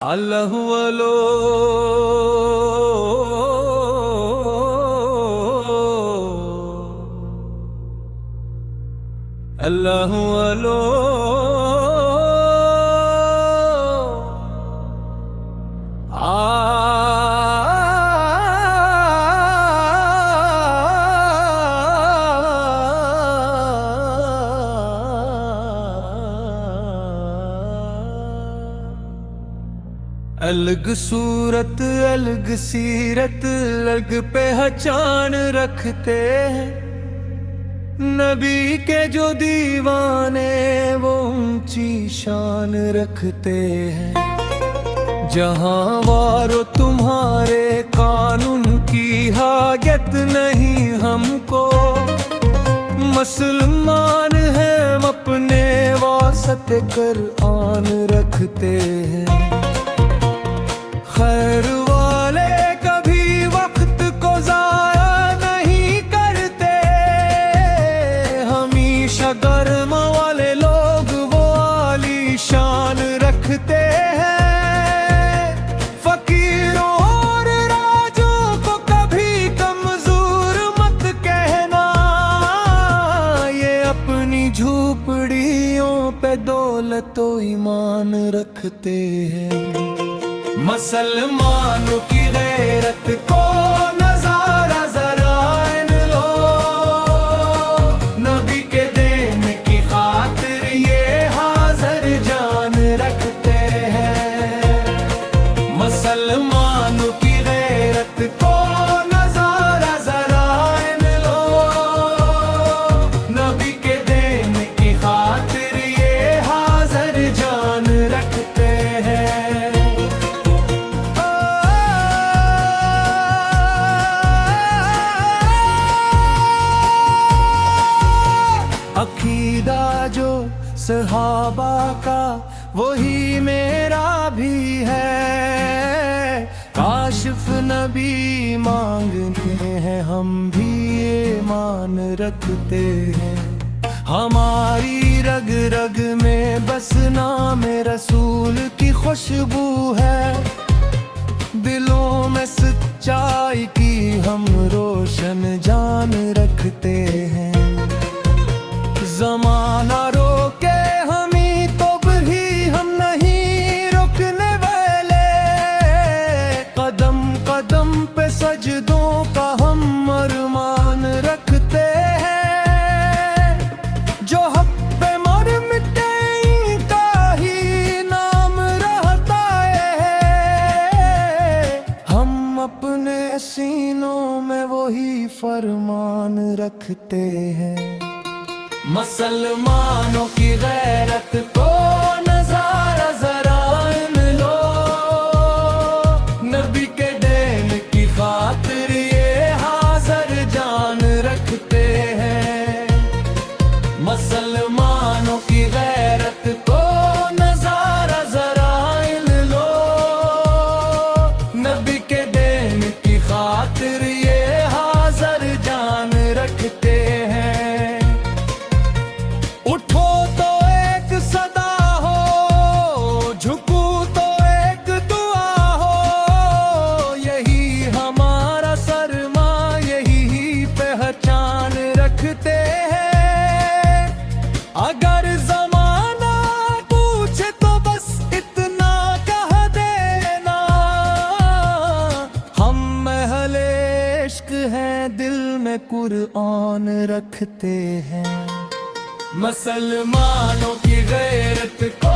अल्लाह वालो अल्लाह वालो अलग सूरत अलग सीरत अलग पहचान रखते हैं। नबी के जो दीवाने वो ऊंची शान रखते हैं। जहां वारो तुम्हारे कानून की हाजत नहीं हमको, मुसलमान हैं हम अपने वास्ते कुरान रखते हैं। खैर वाले कभी वक्त को ज़ाया नहीं करते, हमेशा गर्म वाले लोग वो आली शान रखते हैं। फकीरों और राजों को कभी कमजोर मत कहना, ये अपनी झोपड़ियों पे दौलत तो ईमान रखते हैं। मुसलमानों की गैरत को नजारा जरा इन लो, नबी के दीन की खातिर ये हाजिर जान रखते हैं। मुसलमानों की गैरत को नजारा जरा इन लो, नबी के दीन की खातिर ये हाजिर जान रखते हैं। अकीदा जो सहाबा का वही मेरा भी है। काशिफ नबी मांगते हैं हम भी ये मान रखते हैं। हमारी रग रग में बस नाम रसूल की खुशबू है। दिलों में सच्चाई की हम रोशन जान रखते हैं। ज़माना रोके हमी तो भी हम नहीं रुकने वाले, कदम कदम पे सजदों का हम अरमान रखते हैं। जो हक पे मर मिटे इनका ही नाम रहता है। हम अपने सीनों में वही फरमान रखते हैं। मुसलमानों की गैरत को नजारा जरा इन लो, नबी के दीन की खातिर ये हाजिर जान रखते हैं। मुसलमानों की गैरत को नजारा जरा इन लो, नबी के दीन की खातिर ये हाजिर जान रखते हैं। उठो तो एक सदा हो, झुकू तो एक दुआ हो, यही हमारा सरमा यही पहचान रखते हैं। अगर ज़माना पूछे तो बस इतना कह देना, हम अहले इश्क हैं दिल में कुरान रखते हैं। मुसलमानों की गैरत को